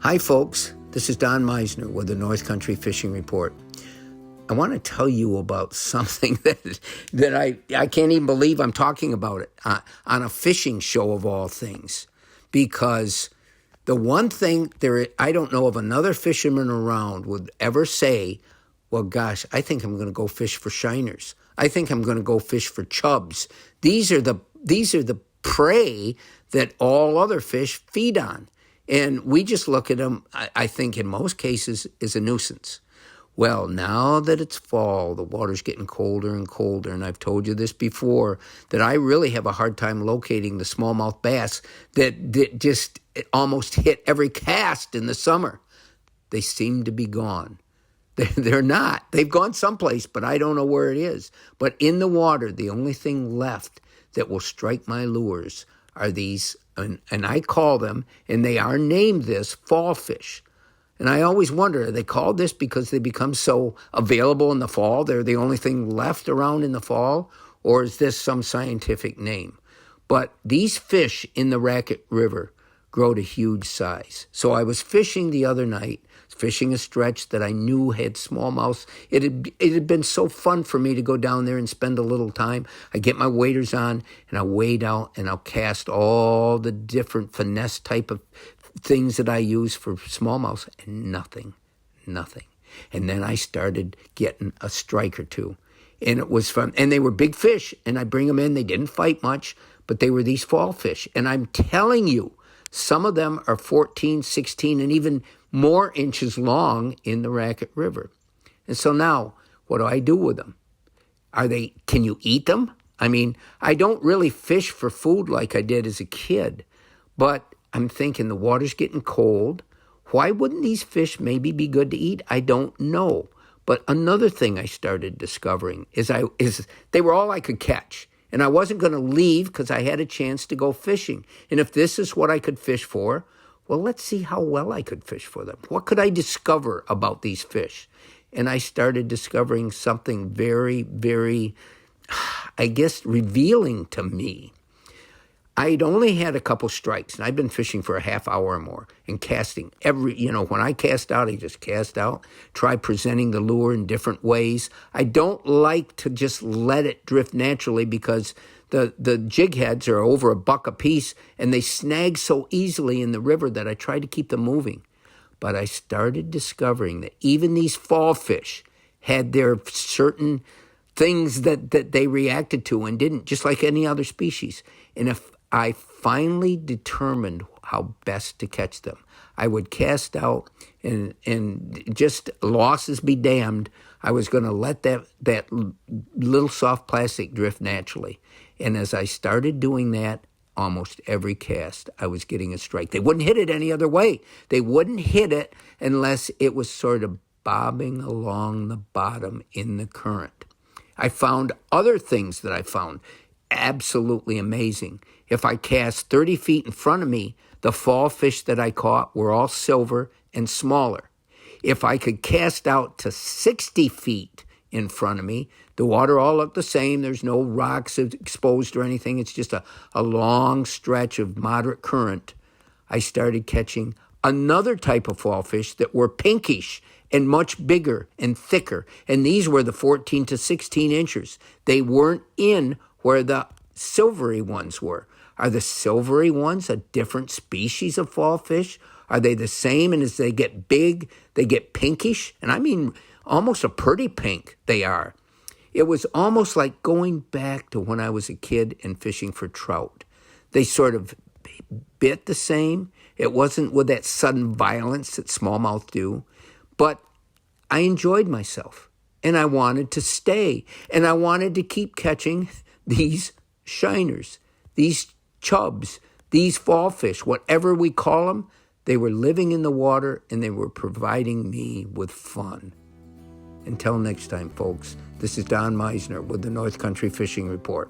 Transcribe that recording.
Hi folks, this is Don Meisner with the North Country Fishing Report. I want to tell you about something that I can't even believe I'm talking about it on a fishing show of all things. Because the one thing I don't know of another fisherman around would ever say, well, gosh, I think I'm going to go fish for shiners. I think I'm going to go fish for chubs. These are the prey that all other fish feed on. And we just look at them, I think in most cases, as a nuisance. Well, now that it's fall, the water's getting colder and colder, and I've told you this before, that I really have a hard time locating the smallmouth bass that just almost hit every cast in the summer. They seem to be gone. They're not. They've gone someplace, but I don't know where it is. But in the water, the only thing left that will strike my lures are these, and I call them, and they are named this, fallfish. And I always wonder, are they called this because they become so available in the fall? They're the only thing left around in the fall? Or is this some scientific name? But these fish in the Racket River grow to huge size. So I was fishing the other night, fishing a stretch that I knew had smallmouths. It had been so fun for me to go down there and spend a little time. I get my waders on, and I'll wade out, and I'll cast all the different finesse type of things that I use for smallmouths, and nothing. And then I started getting a strike or two, and it was fun. And they were big fish, and I bring them in. They didn't fight much, but they were these fall fish. And I'm telling you, some of them are 14, 16, and even more inches long in the Racket River. And so now, what do I do with them? Can you eat them? I mean, I don't really fish for food like I did as a kid, but I'm thinking the water's getting cold. Why wouldn't these fish maybe be good to eat? I don't know. But another thing I started discovering is they were all I could catch. And I wasn't going to leave because I had a chance to go fishing. And if this is what I could fish for, well, let's see how well I could fish for them. What could I discover about these fish? And I started discovering something very, very, I guess, revealing to me. I'd only had a couple strikes, and I'd been fishing for a half hour or more and casting when I cast out, I just cast out, try presenting the lure in different ways. I don't like to just let it drift naturally because the jig heads are over $1 a piece, and they snag so easily in the river that I try to keep them moving. But I started discovering that even these fall fish had their certain things that they reacted to and didn't, just like any other species. And if I finally determined how best to catch them, I would cast out and just losses be damned. I was going to let that little soft plastic drift naturally. And as I started doing that, almost every cast, I was getting a strike. They wouldn't hit it any other way. They wouldn't hit it unless it was sort of bobbing along the bottom in the current. I found other things that I found absolutely amazing. If I cast 30 feet in front of me, the fall fish that I caught were all silver and smaller. If I could cast out to 60 feet in front of me, the water all looked the same. There's no rocks exposed or anything. It's just a long stretch of moderate current. I started catching another type of fall fish that were pinkish and much bigger and thicker. And these were the 14 to 16 inches. They weren't in where the silvery ones were. Are the silvery ones a different species of fall fish? Are they the same? And as they get big, they get pinkish? And I mean, almost a pretty pink they are. It was almost like going back to when I was a kid and fishing for trout. They sort of bit the same. It wasn't with that sudden violence that smallmouth do. But I enjoyed myself, and I wanted to stay, and I wanted to keep catching these shiners, these chubs, these fall fish, whatever we call them. They were living in the water, and they were providing me with fun. Until next time, folks, this is Don Meisner with the North Country Fishing Report.